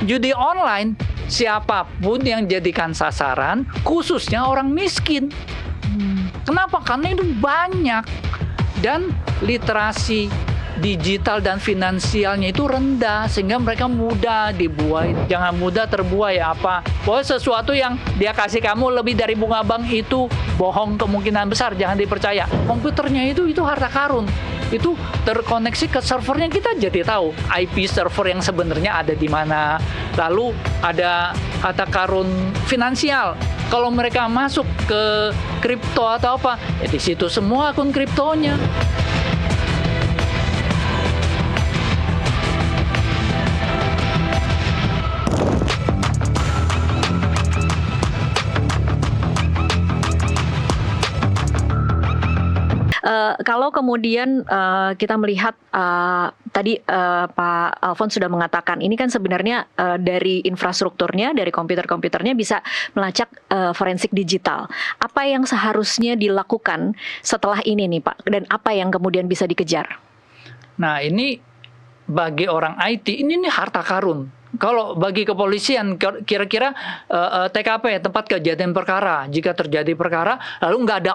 judi online, siapapun yang jadikan sasaran, khususnya orang miskin. Kenapa? Karena itu banyak. Dan literasi digital dan finansialnya itu rendah, sehingga mereka mudah dibuai. Jangan mudah terbuai apa. Pokoknya sesuatu yang dia kasih kamu lebih dari bunga bank itu bohong kemungkinan besar, jangan dipercaya. Komputernya itu harta karun. Itu terkoneksi ke servernya, kita jadi tahu IP server yang sebenarnya ada di mana. Lalu ada harta karun finansial. Kalau mereka masuk ke kripto atau apa, ya di situ semua akun kriptonya. Kalau kemudian kita melihat tadi Pak Alphonse sudah mengatakan ini kan sebenarnya dari infrastrukturnya, dari komputernya bisa melacak forensik digital. Apa yang seharusnya dilakukan setelah ini nih Pak? Dan apa yang kemudian bisa dikejar? Nah ini bagi orang IT ini nih harta karun. Kalau bagi kepolisian kira-kira TKP tempat kejadian perkara, jika terjadi perkara lalu nggak ada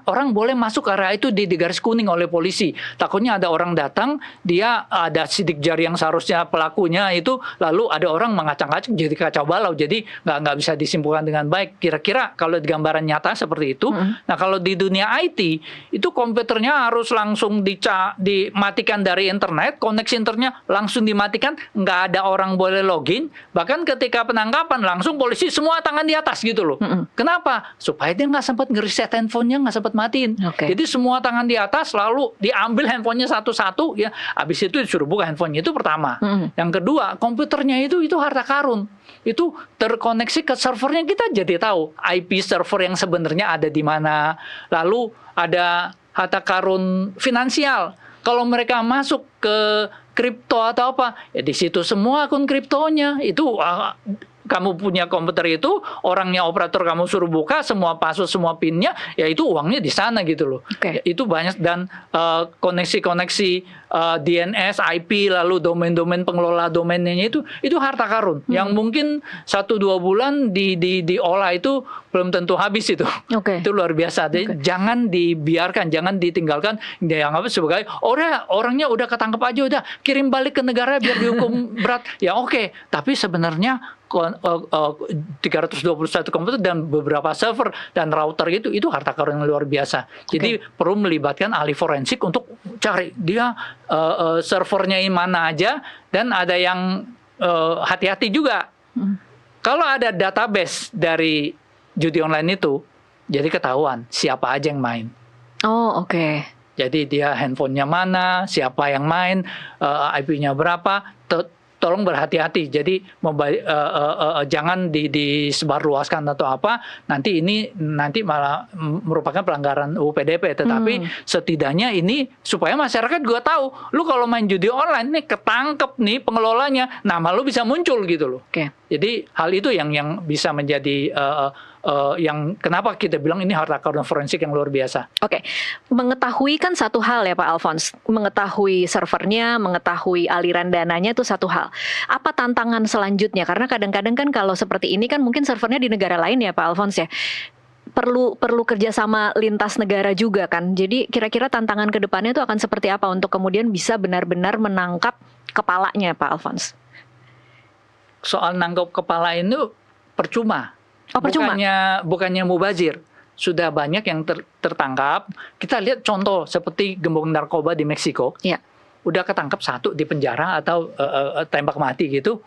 orang boleh masuk area itu di garis kuning oleh polisi. Takutnya ada orang datang, dia ada sidik jari yang seharusnya pelakunya itu, lalu ada orang mengacak-acak jadi kacau balau, jadi nggak bisa disimpulkan dengan baik. Kira-kira kalau di gambaran nyata seperti itu. Nah kalau di dunia IT itu komputernya harus langsung dimatikan dari internet, koneksi internetnya langsung dimatikan, nggak ada orang boleh login, bahkan ketika penangkapan langsung polisi semua tangan di atas gitu loh. Kenapa? Supaya dia nggak sempat ngereset handphonenya, nggak sempat matiin. Jadi semua tangan di atas, lalu diambil handphonenya satu-satu, ya. Habis itu disuruh buka handphonenya, itu pertama. Yang kedua, komputernya itu harta karun. Itu terkoneksi ke servernya, kita jadi tahu IP server yang sebenarnya ada di mana. Lalu ada harta karun finansial. Kalau mereka masuk ke kripto atau apa, ya di situ semua akun kriptonya. Itu kamu punya komputer itu, orangnya operator kamu suruh buka semua password, semua pinnya, ya itu uangnya di sana gitu loh. Ya, itu banyak. Dan koneksi-koneksi DNS, IP, lalu domain-domain pengelola domainnya itu harta karun yang mungkin 1-2 bulan diolah itu belum tentu habis itu. Itu luar biasa. Jadi jangan dibiarkan, jangan ditinggalkan, dianggap sebagai orangnya udah ketangkep aja, udah kirim balik ke negara biar dihukum berat. Ya tapi sebenarnya 321 komputer dan beberapa server dan router itu harta karun yang luar biasa. Jadi perlu melibatkan ahli forensik untuk cari dia servernya ini mana aja, dan ada yang hati-hati juga. Kalau ada database dari judi online itu, jadi ketahuan siapa aja yang main. Jadi dia handphonenya mana, siapa yang main, IP-nya berapa. Tolong berhati-hati. Jadi jangan disebarluaskan atau apa. Nanti malah merupakan pelanggaran UU PDP. Tetapi setidaknya ini supaya masyarakat juga tahu. Lu kalau main judi online nih ketangkep nih pengelolanya, nama lu bisa muncul gitu loh. Jadi hal itu yang bisa menjadi yang kenapa kita bilang ini harta karun forensik yang luar biasa. Mengetahui kan satu hal ya Pak Alphonse, mengetahui servernya, mengetahui aliran dananya itu satu hal. Apa tantangan selanjutnya? Karena kadang-kadang kan kalau seperti ini kan mungkin servernya di negara lain ya Pak Alphonse ya. Perlu kerjasama lintas negara juga kan. Jadi kira-kira tantangan ke depannya itu akan seperti apa untuk kemudian bisa benar-benar menangkap kepalanya Pak Alphonse? Soal nangkap kepala itu percuma. Percuma? Bukannya mubazir. Sudah banyak yang tertangkap. Kita lihat contoh seperti gembong narkoba di Meksiko. Udah ketangkap satu di penjara atau tembak mati gitu.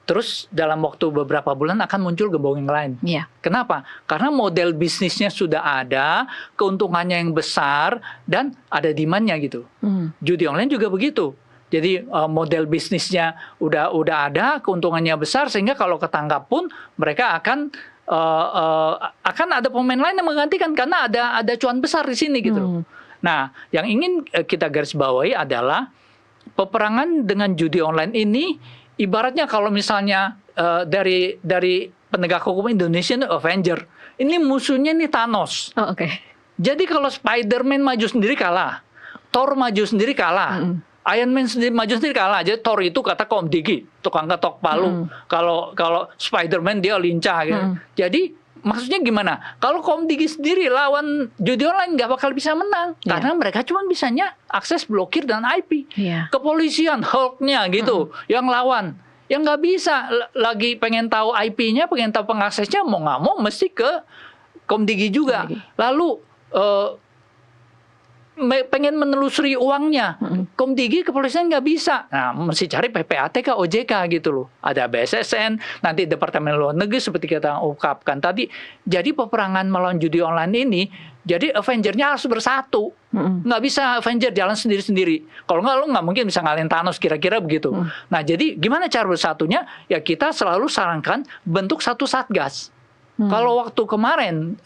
Terus dalam waktu beberapa bulan akan muncul gembong yang lain. Kenapa? Karena model bisnisnya sudah ada, keuntungannya yang besar, dan ada demand-nya gitu. Judi online juga begitu. Jadi model bisnisnya udah ada, keuntungannya besar, sehingga kalau ketangkap pun mereka akan ada pemain lain yang menggantikan karena ada cuan besar di sini gitu. Nah, yang ingin kita garis bawahi adalah peperangan dengan judi online ini ibaratnya kalau misalnya dari penegak hukum Indonesia itu Avenger, ini musuhnya nih Thanos. Jadi kalau Spider-Man maju sendiri kalah, Thor maju sendiri kalah. Iron Man sendiri maju sendiri kalah aja. Thor itu kata Komdigi, tukang ketok palu. Kalau Spider-Man dia lincah gitu. Jadi maksudnya gimana? Kalau Komdigi sendiri lawan judi online nggak bakal bisa menang karena mereka cuma bisanya akses blokir dan IP. Kepolisian Hulk-nya gitu yang lawan. Yang nggak bisa lagi pengen tahu IP-nya, pengen tahu pengaksesnya, mau nggak mau mesti ke Komdigi juga. Lalu pengen menelusuri uangnya, Komdigi kepolisian nggak bisa. Nah, mesti cari PPATK, OJK gitu loh. Ada BSSN, nanti Departemen Luar Negeri seperti kita ungkapkan tadi. Jadi peperangan melawan judi online ini, jadi Avenger-nya harus bersatu. Nggak bisa Avenger jalan sendiri-sendiri. Kalau nggak, lo nggak mungkin bisa ngalahin Thanos, kira-kira begitu. Nah, jadi gimana cara bersatunya? Ya kita selalu sarankan bentuk satu satgas. Kalau waktu kemarin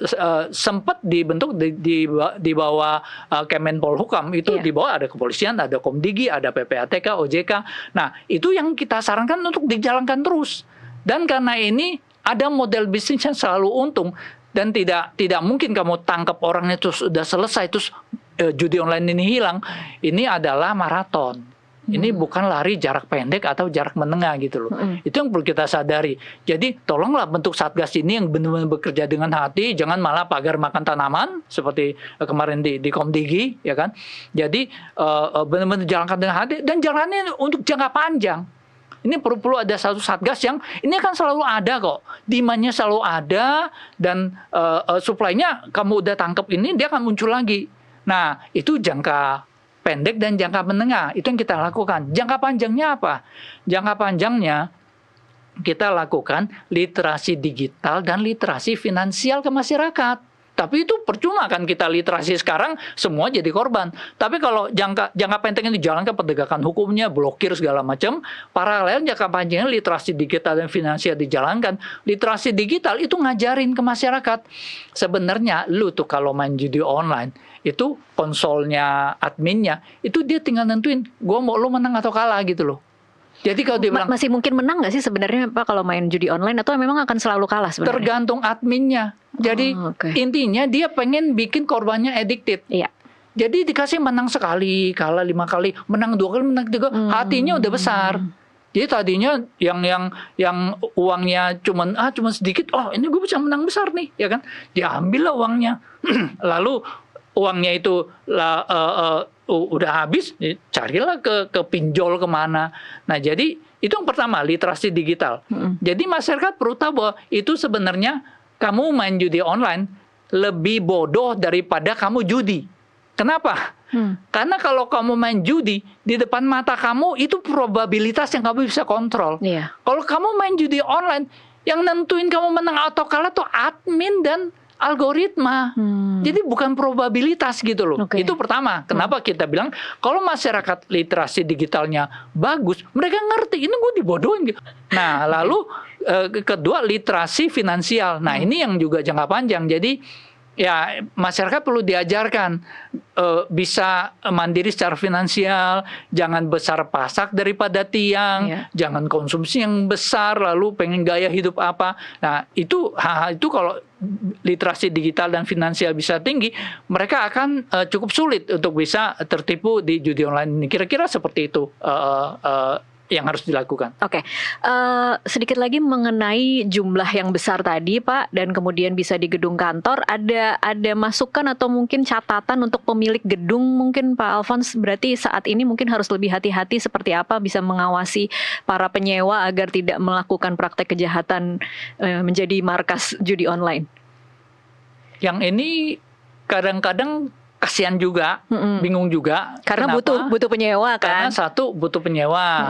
sempat dibentuk di bawah Kemenpolhukam itu di bawah ada kepolisian, ada Komdigi, ada PPATK, OJK. Nah, itu yang kita sarankan untuk dijalankan terus. Dan karena ini ada model bisnis yang selalu untung dan tidak mungkin kamu tangkap orangnya terus sudah selesai terus judi online ini hilang. Ini adalah maraton. Ini bukan lari jarak pendek atau jarak menengah gitu loh. Itu yang perlu kita sadari. Jadi tolonglah bentuk satgas ini yang benar-benar bekerja dengan hati, jangan malah pagar makan tanaman seperti kemarin di Komdigi, ya kan. Jadi benar-benar jalankan dengan hati dan jalannya untuk jangka panjang. Ini perlu ada satu satgas yang ini akan selalu ada kok. Demand-nya selalu ada dan supply-nya kamu udah tangkap ini dia akan muncul lagi. Nah, itu jangka pendek dan jangka menengah, itu yang kita lakukan. Jangka panjangnya apa? Jangka panjangnya kita lakukan literasi digital dan literasi finansial ke masyarakat. Tapi itu percuma kan kita literasi sekarang semua jadi korban. Tapi kalau jangka pendek ini dijalankan penegakan hukumnya, blokir segala macam, paralel jangka panjangnya literasi digital dan finansial dijalankan. Literasi digital itu ngajarin ke masyarakat. Sebenarnya lu tuh kalau main judi online itu konsolnya adminnya itu dia tinggal nentuin gua mau lu menang atau kalah gitu loh. Jadi kalau dia bilang masih mungkin menang nggak sih sebenarnya Pak kalau main judi online atau memang akan selalu kalah sebenarnya? Tergantung adminnya. Jadi intinya dia pengen bikin korbannya addicted. Iya. Jadi dikasih menang sekali, kalah 5 kali, menang 2 kali, menang 3, hatinya udah besar. Jadi tadinya yang uangnya cuman sedikit, oh ini gue bisa menang besar nih, ya kan? Diambil lah uangnya. Lalu uangnya itu udah habis, carilah ke pinjol kemana. Nah, jadi itu yang pertama, literasi digital. Jadi masyarakat perlu tahu bahwa itu sebenarnya kamu main judi online lebih bodoh daripada kamu judi. Kenapa? Karena kalau kamu main judi, di depan mata kamu itu probabilitas yang kamu bisa kontrol. Kalau kamu main judi online, yang nentuin kamu menang atau kalah tuh admin dan algoritma. Jadi bukan probabilitas gitu loh. Itu pertama. Kenapa kita bilang kalau masyarakat literasi digitalnya bagus, mereka ngerti ini gue dibodohin gitu. Nah, lalu kedua literasi finansial. Nah, ini yang juga jangka panjang. Jadi ya masyarakat perlu diajarkan bisa mandiri secara finansial, jangan besar pasak daripada tiang, jangan konsumsi yang besar lalu pengen gaya hidup apa. Nah, itu hal-hal itu kalau literasi digital dan finansial bisa tinggi, mereka akan cukup sulit untuk bisa tertipu di judi online ini. Kira-kira seperti itu yang harus dilakukan. Sedikit lagi mengenai jumlah yang besar tadi Pak, dan kemudian bisa di gedung kantor, ada masukan atau mungkin catatan untuk pemilik gedung mungkin Pak Alphonse, berarti saat ini mungkin harus lebih hati-hati seperti apa bisa mengawasi para penyewa agar tidak melakukan praktek kejahatan menjadi markas judi online. Yang ini kadang-kadang kasihan juga, bingung juga. Karena butuh penyewa kan? Karena satu butuh penyewa,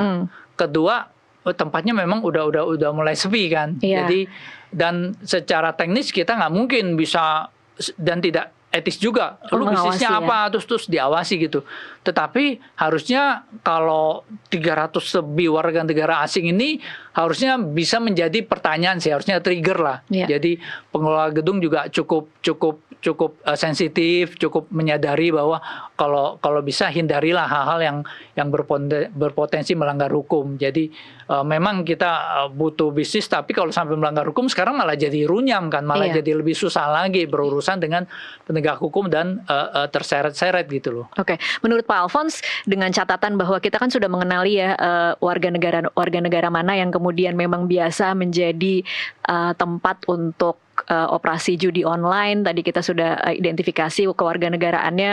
kedua tempatnya memang udah mulai sepi kan. Jadi dan secara teknis kita nggak mungkin bisa dan tidak etis juga. Lu bisnisnya apa terus diawasi gitu. Tetapi harusnya kalau 300 lebih warga negara asing ini harusnya bisa menjadi pertanyaan sih, harusnya trigger lah. Jadi pengelola gedung juga cukup sensitif, cukup menyadari bahwa kalau bisa hindarilah hal-hal yang berpotensi melanggar hukum. Jadi memang kita butuh bisnis, tapi kalau sampai melanggar hukum sekarang malah jadi runyam kan, malah jadi lebih susah lagi berurusan dengan penegakan penegak hukum dan terseret-seret gitu loh. Oke, menurut Pak Alphonse, dengan catatan bahwa kita kan sudah mengenali ya warga negara mana yang kemudian memang biasa menjadi tempat untuk operasi judi online. Tadi kita sudah identifikasi kewarganegaraannya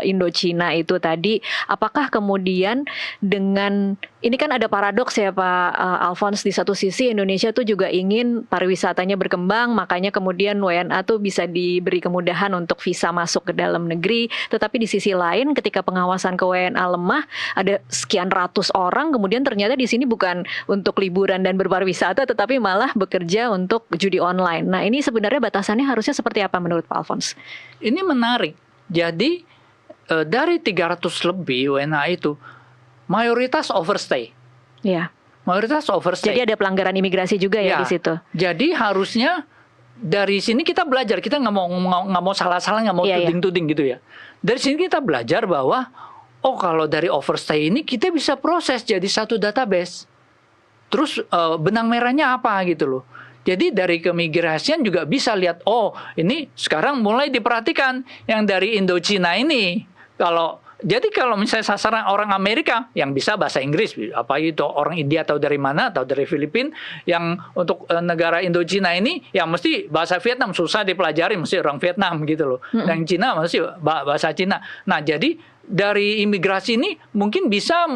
Indochina itu tadi. Apakah kemudian dengan ini kan ada paradoks ya Pak Alphonse, di satu sisi Indonesia tuh juga ingin pariwisatanya berkembang, makanya kemudian WNA tuh bisa diberi kemudahan untuk visa masuk ke dalam negeri. Tetapi di sisi lain ketika pengawasan ke WNA lemah, ada sekian ratus orang kemudian ternyata di sini bukan untuk liburan dan berpariwisata, tetapi malah bekerja untuk judi online. Nah, ini sebenarnya batasannya harusnya seperti apa menurut Pak Alphonse? Ini menarik. Jadi dari 300 lebih WNA itu mayoritas overstay. Iya. Mayoritas overstay. Jadi ada pelanggaran imigrasi juga ya di situ. Jadi harusnya dari sini kita belajar. Kita nggak mau salah-salah, nggak mau tuding-tuding gitu ya. Dari sini kita belajar bahwa kalau dari overstay ini kita bisa proses jadi satu database. Terus benang merahnya apa gitu loh. Jadi dari keimigrasian juga bisa lihat, ini sekarang mulai diperhatikan yang dari Indochina ini. Jadi kalau misalnya sasaran orang Amerika yang bisa bahasa Inggris, apa itu orang India atau dari mana atau dari Filipina, yang untuk negara Indochina ini yang mesti bahasa Vietnam susah dipelajari, mesti orang Vietnam gitu loh. Dan Cina mesti bahasa Cina. Nah, jadi dari imigrasi ini mungkin bisa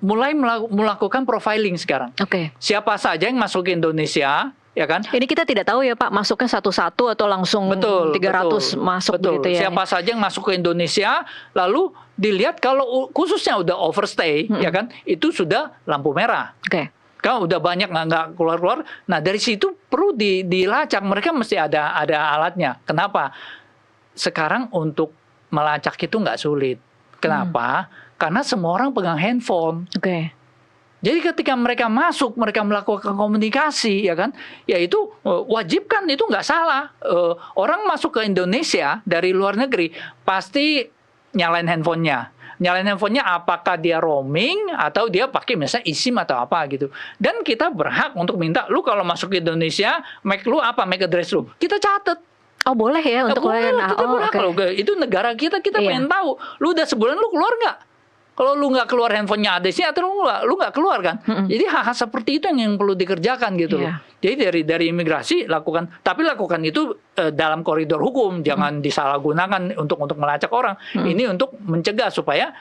mulai melakukan profiling sekarang. Oke. Siapa saja yang masuk ke Indonesia, ya kan? Ini kita tidak tahu ya Pak, masuknya satu-satu atau langsung 300 masuk begitu ya. Siapa saja yang masuk ke Indonesia, lalu dilihat kalau khususnya udah overstay, ya kan? Itu sudah lampu merah. Oke. Kalau udah banyak nggak keluar-keluar, nah dari situ perlu dilacak. Mereka mesti ada alatnya. Kenapa? Sekarang untuk melacak itu nggak sulit. Kenapa? Karena semua orang pegang handphone. Oke. Jadi ketika mereka masuk, mereka melakukan komunikasi, ya kan? Ya itu wajib kan, itu nggak salah. Orang masuk ke Indonesia dari luar negeri pasti nyalain handphonenya. Nyalain handphonenya apakah dia roaming atau dia pakai misalnya eSIM atau apa gitu. Dan kita berhak untuk minta, lu kalau masuk ke Indonesia, MAC lu apa, MAC address lu. Kita catat. Oh boleh ya untuk WNA. Kita berhak loh. Itu negara kita pengen tahu. Lu udah sebulan lu keluar nggak? Kalau lu nggak keluar handphonenya ada sih, atau lu nggak keluar kan? Jadi hal-hal seperti itu yang perlu dikerjakan gitu loh. Jadi dari imigrasi lakukan, tapi lakukan itu dalam koridor hukum, jangan disalahgunakan untuk melacak orang. Ini untuk mencegah supaya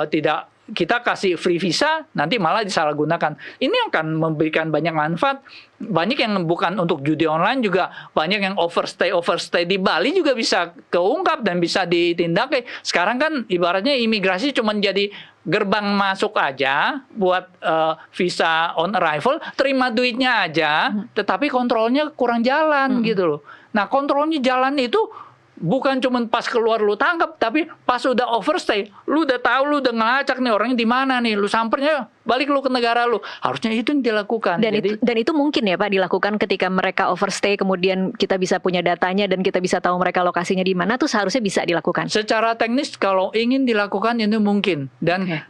tidak kita kasih free visa nanti malah disalahgunakan. Ini akan memberikan banyak manfaat. Banyak yang bukan untuk judi online juga, banyak yang overstay di Bali juga bisa keungkap dan bisa ditindak. Sekarang kan ibaratnya imigrasi cuma jadi gerbang masuk aja buat visa on arrival, terima duitnya aja, tetapi kontrolnya kurang jalan gitu loh. Nah, kontrolnya jalan itu bukan cuma pas keluar lu tangkap, tapi pas udah overstay, lu udah tahu, lu udah ngelacak nih orangnya di mana nih, lu sampernya balik lu ke negara lu. Harusnya itu yang dilakukan. Dan itu mungkin ya Pak dilakukan ketika mereka overstay, kemudian kita bisa punya datanya dan kita bisa tahu mereka lokasinya di mana, tuh seharusnya bisa dilakukan. Secara teknis kalau ingin dilakukan itu mungkin, dan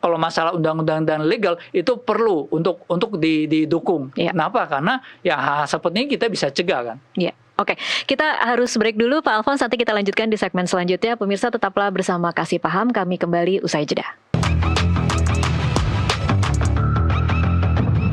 kalau masalah undang-undang dan legal itu perlu untuk didukung. Kenapa? Karena ya hal seperti ini kita bisa cegah kan. Iya. Oke, kita harus break dulu Pak Alphonse, nanti kita lanjutkan di segmen selanjutnya. Pemirsa tetaplah bersama Kasih Paham, kami kembali usai jeda.